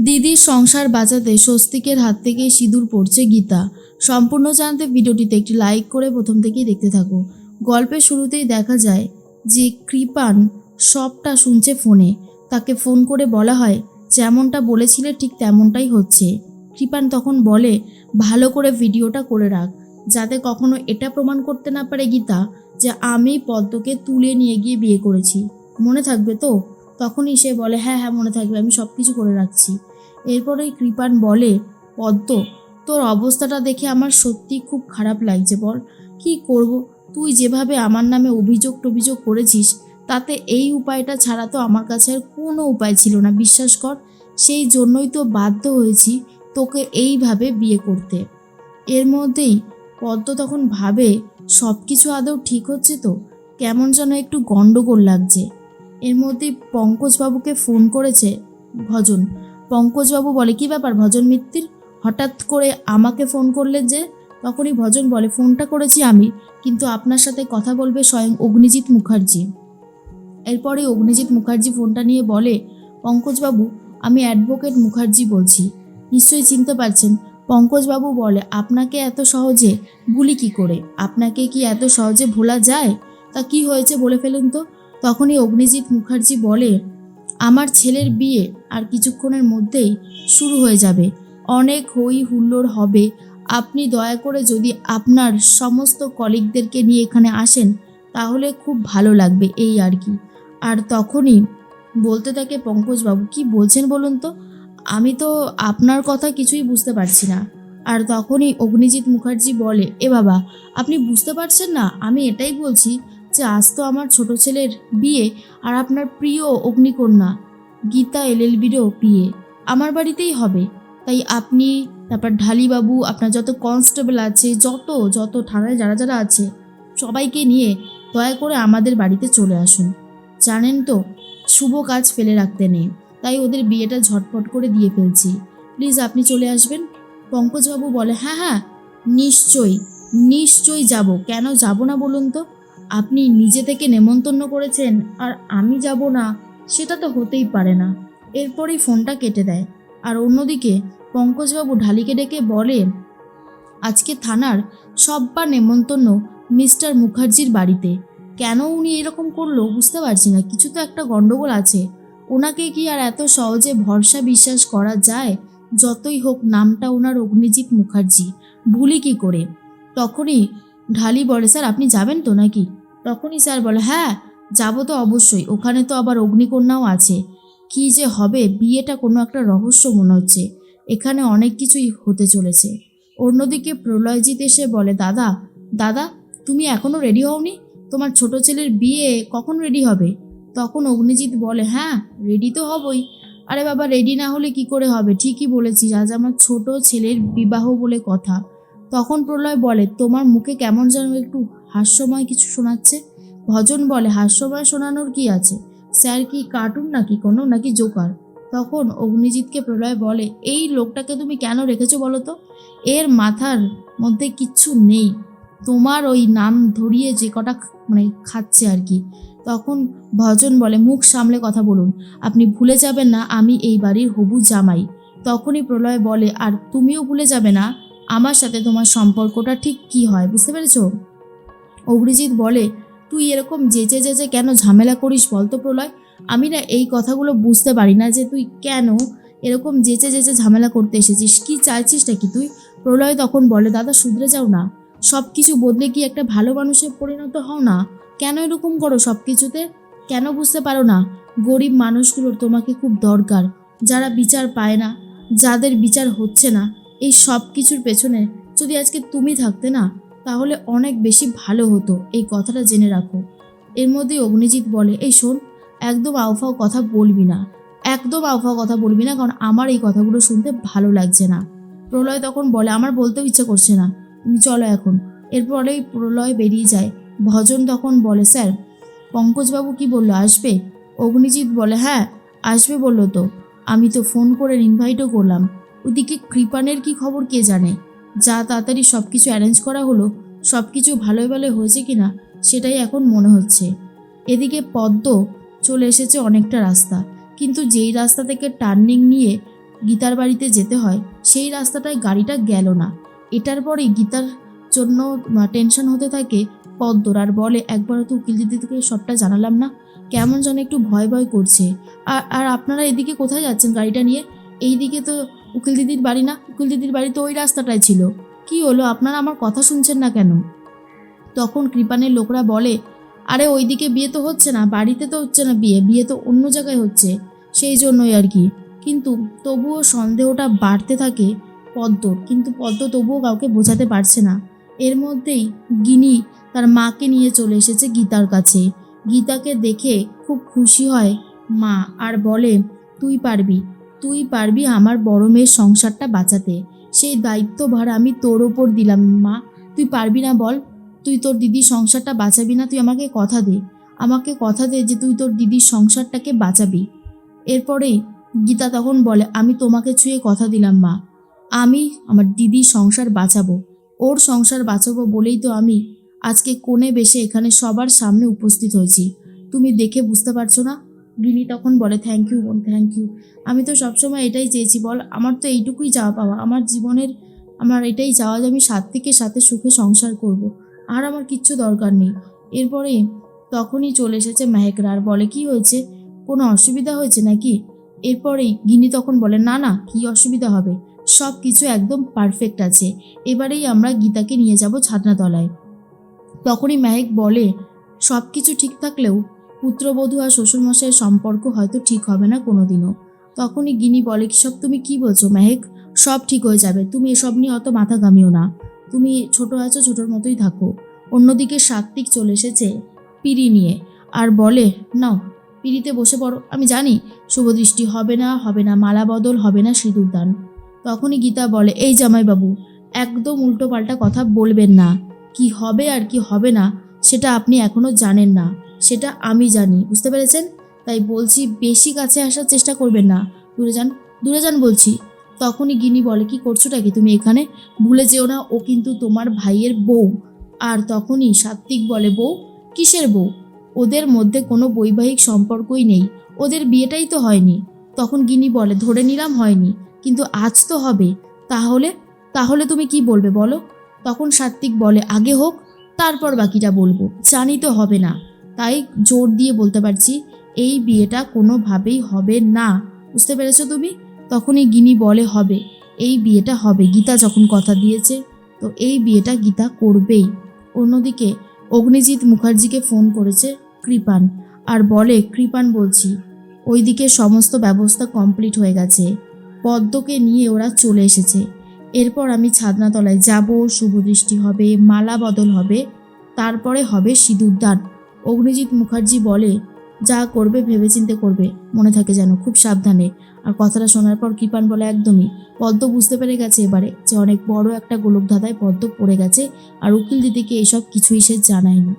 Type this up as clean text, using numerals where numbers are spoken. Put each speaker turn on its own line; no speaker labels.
দিদির সংসার বাঁচাতে স্বস্তিকের হাত থেকে সিঁদুর পড়ছে গীতা। সম্পূর্ণ জানতে ভিডিওটিতে একটি লাইক করে প্রথম থেকেই দেখতে থাকো। গল্পের শুরুতেই দেখা যায় যে কৃপান সবটা শুনছে ফোনে। তাকে ফোন করে বলা হয় যেমনটা বলেছিলে ঠিক তেমনটাই হচ্ছে। কৃপান তখন বলে ভালো করে ভিডিওটা করে রাখ, যাতে কখনো এটা প্রমাণ করতে না পারে গীতা যে আমি পদ্মকে তুলে নিয়ে গিয়ে বিয়ে করেছি। মনে থাকবে তো? তখনই সে বলে হ্যাঁ হ্যাঁ মনে থাকবে, আমি সব কিছু করে রাখছি। এরপরেই কৃপান বলে পদ্ম, তোর অবস্থাটা দেখে আমার সত্যি খুব খারাপ লাগছে। বল কি করব? তুই যেভাবে আমার নামে অভিযোগ টভিযোগ করেছিস, তাতে এই উপায়টা ছাড়া তো আমার কাছে আর কোনো উপায় ছিল না, বিশ্বাস কর। সেই জন্যই তো বাধ্য হয়েছি তোকে এইভাবে বিয়ে করতে। এর মধ্যেই পদ্ম তখন ভাবে সব কিছু আদৌ ঠিক হচ্ছে তো, কেমন যেন একটু গন্ডগোল লাগছে। এর মধ্যেই পঙ্কজবাবুকে ফোন করেছে ভজন। পঙ্কজবাবু বলে কি ব্যাপার ভজন মিত্তির, হঠাৎ করে আমাকে ফোন করলে যে? তখনই ভজন বলে ফোনটা করেছি আমি, কিন্তু আপনার সাথে কথা বলবে স্বয়ং অগ্নিজিৎ মুখার্জি। এরপরে অগ্নিজিৎ মুখার্জি ফোনটা নিয়ে বলে পঙ্কজবাবু, আমি অ্যাডভোকেট মুখার্জি বলছি, নিশ্চয়ই চিনতে পারছেন। পঙ্কজবাবু বলে আপনাকে এত সহজে ভুলি কি করে? আপনাকে কি এত সহজে ভোলা যায়? তা কি হয়েছে বলে ফেলুন তো। তখনই অগ্নিজিৎ মুখার্জি বলে আমার ছেলের বিয়ে আর কিছুক্ষণের মধ্যেই শুরু হয়ে যাবে, অনেক হই হুল্লোড় হবে। আপনি দয়া করে যদি আপনার সমস্ত কলিগদেরকে নিয়ে এখানে আসেন তাহলে খুব ভালো লাগবে, এই আর কি। আর তখনই বলতে থাকে পঙ্কজবাবু কি বলছেন বলুন তো, আমি তো আপনার কথা কিছুই বুঝতে পারছি না। আর তখনই অগ্নিজিৎ মুখার্জি বলে এ বাবা, আপনি বুঝতে পারছেন না? আমি এটাই বলছি যে আজ তো আমার ছোট ছেলের বিয়ে, আর আপনার প্রিয় অগ্নিকন্যা গীতা এলএলবিরও বিয়ে আমার বাড়িতেই হবে। তাই আপনি, তারপর ঢালিবাবু, আপনার যত কনস্টেবল আছে, যত যত থানায় যারা যারা আছে, সবাইকে নিয়ে দয়া করে আমাদের বাড়িতে চলে আসুন। জানেন তো শুভ কাজ ফেলে রাখতে নেই, তাই ওদের বিয়েটা ঝটপট করে দিয়ে ফেলছি। প্লিজ আপনি চলে আসবেন। পঙ্কজবাবু বলে হ্যাঁ হ্যাঁ নিশ্চয়ই, নিশ্চয়ই যাব, কেন যাব না বলুন তো? আপনি নিজে থেকে নেমন্তন্ন করেছেন আর আমি যাব না, সেটা তো হতেই পারে না। এরপরেই ফোনটা কেটে দেয়। আর অন্যদিকে পঙ্কজবাবু ঢালিকে ডেকে বলে আজকে থানার সব্বার নেমন্তন্ন মিস্টার মুখার্জির বাড়িতে। কেন উনি এরকম করলো বুঝতে পারছি না, কিছু তো একটা গন্ডগোল আছে। ওনাকে কি আর এত সহজে ভরসা বিশ্বাস করা যায়? যতই হোক নামটা ওনার অগ্নিজিৎ মুখার্জি, ভুলি কি করে? তখনই ঢালি বলে স্যার আপনি যাবেন তো নাকি? তখনই স্যার বলে হ্যাঁ যাবো তো অবশ্যই, ওখানে তো আবার অগ্নিকন্যাও আছে। কি যে হবে, বিয়েটা কোনো একটা রহস্য মনে হচ্ছে, এখানে অনেক কিছুই হতে চলেছে। অন্যদিকে প্রলয়জিৎ এসে বলে দাদা, দাদা তুমি এখনও রেডি হওনি? তোমার ছোট ছেলের বিয়ে কখন রেডি হবে? তখন অগ্নিজিৎ বলে হ্যাঁ রেডি তো হবই। আরে বাবা রেডি না হলে কি করে হবে, ঠিকই বলেছিস, আজ আমার ছোট ছেলের বিবাহ বলে কথা। তখন প্রলয় বলে তোমার মুখে কেমন যেন একটু হাস্যময় কিছু শোনাচ্ছে। ভজন বলে হাস্যময় শোনানোর কি আছে? স্যার কি কার্টুন নাকি কোনো, নাকি জোকার? তখন অগ্নিজিৎকে প্রলয় বলে এই লোকটাকে তুমি কেন রেখেছো বলো তো? এর মাথার মধ্যে কিচ্ছু নেই, তোমার ওই নাম ধরিয়ে যে কটা খাচ্ছে আর কি। তখন ভজন বলে মুখ সামলে কথা বলুন, আপনি ভুলে যাবেন না আমি এই বাড়ির হবু জামাই। তখনই প্রলয় বলে আর তুমিও ভুলে যাবে না আমার সাথে তোমার সম্পর্কটা ঠিক কি হয়, বুঝতে পেরেছো? অগ্নিজিৎ বলে তুই এরকম যেচে যেচে কেন ঝামেলা করিস বলতো প্রলয়? আমি না এই কথাগুলো বুঝতে পারি না যে তুই কেন এরকম যেচে যেচে ঝামেলা করতে এসেছিস, কি চাইছিসটা কি তুই? প্রলয় তখন বলে দাদা শুধরে যাও না, সব কিছু বদলে কি একটা ভালো মানুষে পরিণত হও না, কেন এরকম করো সব কিছুতে? কেন বুঝতে পারো না গরিব মানুষগুলোর তোমাকে খুব দরকার, যারা বিচার পায় না, যাদের বিচার হচ্ছে না, এই সব কিছুর পেছনে যদি আজকে তুমি থাকতে না তাহলে অনেক বেশি ভালো হতো, এই কথাটা জেনে রাখো। এর মধ্যেই অগ্নিজিৎ বলে এই শোন, একদম আউফাও কথা বলবি না, একদম আউফাও কথা বলবি না, কারণ আমার এই কথাগুলো শুনতে ভালো লাগছে না। প্রলয় তখন বলে আমার বলতেও ইচ্ছে করছে না, তুমি চলো এখন। এরপরেই প্রলয় বেরিয়ে যায়। ভজন তখন বলে স্যার পঙ্কজবাবু কি বললো, আসবে? অগ্নিজিৎ বলে হ্যাঁ আসবে বললো তো, আমি তো ফোন করে ইনভাইটও করলাম। ওদিকে কৃপানের কি খবর কে জানে, যা তাড়াতাড়ি সব কিছু অ্যারেঞ্জ করা হলো, সব কিছু ভালোই ভালো হয়েছে কিনা সেটাই এখন মনে হচ্ছে। এদিকে পদ্ম চলে এসেছে অনেকটা রাস্তা, কিন্তু যেই রাস্তা থেকে টার্নিং নিয়ে গীতার বাড়িতে যেতে হয় সেই রাস্তাটায় গাড়িটা গেল না। এটার পরেই গীতার জন্য টেনশন হতে থাকে পদ্মর, আর বলে একবারও তো উকিল দিদিকে সবটা জানালাম না, কেমন যেন একটু ভয় ভয় করছে। আর আর আপনারা এদিকে কোথায় যাচ্ছেন গাড়িটা নিয়ে? এই দিকে তো উকিল দিদির বাড়ি না, উকিল দিদির বাড়ি তো ওই রাস্তাটায় ছিল। কি হলো, আপনারা আমার কথা শুনছেন না কেন? তখন কৃপানের লোকরা বলে, আরে ওইদিকে বিয়ে তো হচ্ছে না, বাড়িতে তো হচ্ছে না বিয়ে, বিয়ে তো অন্য জায়গায় হচ্ছে, সেই জন্যই আর কি। কিন্তু তবুও সন্দেহটা বাড়তে থাকে পদ্মর, কিন্তু পদ্ম তবুও কাউকে বোঝাতে পারছে না। এর মধ্যেই গিনি তার মাকে নিয়ে চলে এসেছে গীতার কাছে। গীতাকে দেখে খুব খুশি হয় মা, আর বলে, তুই পারবি, তুই পারবি আমার বড় মেয়ের সংসারটা বাঁচাতে। সেই দায়িত্বভার আমি তোর ওপর দিলাম মা, তুই পারবি না বল? তুই তোর দিদির সংসারটা বাঁচাবি না? তুই আমাকে কথা দে, আমাকে কথা দে যে তুই তোর দিদির সংসারটাকে বাঁচাবি। এরপরেই গীতা তখন বলে, আমি তোমাকে ছুঁয়ে কথা দিলাম মা, আমি আমার দিদির সংসার বাঁচাবো, ওর সংসার বাঁচাবো বলেই তো আমি আজকে কোণে বেশে এখানে সবার সামনে উপস্থিত হয়েছি। তুমি দেখে বুঝতে পারছো না? গিনি তখন বলে, থ্যাংক ইউ বোন, থ্যাংক ইউ। আমি তো সবসময় এটাই চেয়েছি বল, আমার তো এইটুকুই চাওয়া পাওয়া, আমার জীবনের আমার এটাই চাওয়া যে আমি সাত্বিকের সাথে সুখে সংসার করব, আর আমার কিচ্ছু দরকার নেই। এরপরে তখনই চলে এসেছে মেহেকরা, আর বলে, কি হয়েছে, কোনো অসুবিধা হয়েছে নাকি? এরপরেই গিনি তখন বলে, না না, কি অসুবিধা হবে, সব কিছু একদম পারফেক্ট আছে, এবারেই আমরা গীতাকে নিয়ে যাব ছাদনাতলায়। তখনই মেহেক বলে, সব কিছু ঠিক থাকলেও পুত্রবধূ আর শ্বশুরমশাইয়ের সম্পর্ক হয়তো ঠিক হবে না কোনোদিনও। তখনই গিনি বলে, কি সব তুমি কি বলছো মেহেক, সব ঠিক হয়ে যাবে, তুমি এসব নিয়ে অত মাথা ঘামিও না, তুমি ছোট আছো, ছোটোর মতোই থাকো। অন্যদিকে সাত্বিক চলে এসেছে পিঁড়ি নিয়ে, আর বলে, নাও পিঁড়িতে বসে পড়ো, আমি জানি শুভদৃষ্টি হবে না, হবে না মালা বদল, হবে না সিঁদুর দান। তখনই গীতা বলে, এই জামাইবাবু, একদম উল্টোপাল্টা কথা বলবেন না, কি হবে আর কি হবে না সেটা আপনি এখনো জানেন না, সেটা আমি জানি, বুঝতে পেরেছেন? তাই বলছি বেশি কাছে আসার চেষ্টা করবেন না, দূরে যান, দূরে যান বলছি। তখনই গিনি বলে, কি করছোটা কি তুমি এখানে, ভুলে যেও না ও কিন্তু তোমার ভাইয়ের বউ। আর তখনই সাত্বিক বলে, বউ? কিসের বউ? ওদের মধ্যে কোনো বৈবাহিক সম্পর্কই নেই, ওদের বিয়েটাই তো হয়নি। তখন গিনি বলে, ধরে নিলাম হয়নি, কিন্তু আজ তো হবে, তাহলে তাহলে তুমি কি বলবে বলো? তখন সাত্বিক বলে, আগে হোক তারপর বাকিটা বলবো, জানি তো হবে না, তাই জোর দিয়ে বলতে পারছি এই বিয়েটা কোনোভাবেই হবে না, বুঝতে পেরেছো তুমি? তখনই গিনি বলে, হবে, এই বিয়েটা হবে, গীতা যখন কথা দিয়েছে তো এই বিয়েটা গীতা করবেই। অন্যদিকে অগ্নিজিৎ মুখার্জিকে ফোন করেছে কৃপান, আর বলে, কৃপান বলছি, ওইদিকে সমস্ত ব্যবস্থা কমপ্লিট হয়ে গেছে, পদ্মকে নিয়ে ওরা চলে এসেছে, এরপর আমি ছাদনাতলায় যাব, শুভদৃষ্টি হবে, মালা বদল হবে, তারপরে হবে সিঁদুরদান। অগ্নিজিৎ মুখার্জি বলে, যা করবে ভেবেচিন্তে করবে, মনে থাকে যেন, খুব সাবধানে। আর কথাটা শোনার পর কৃপান বলে, একদমই, পদ্ম বুঝতে পেরে গেছে এবারে যে অনেক বড় একটা গোলকধাঁধায় পদ্ম পড়ে গেছে, আর উকিল দিদিকে এসব কিছুই সে জানায়নি।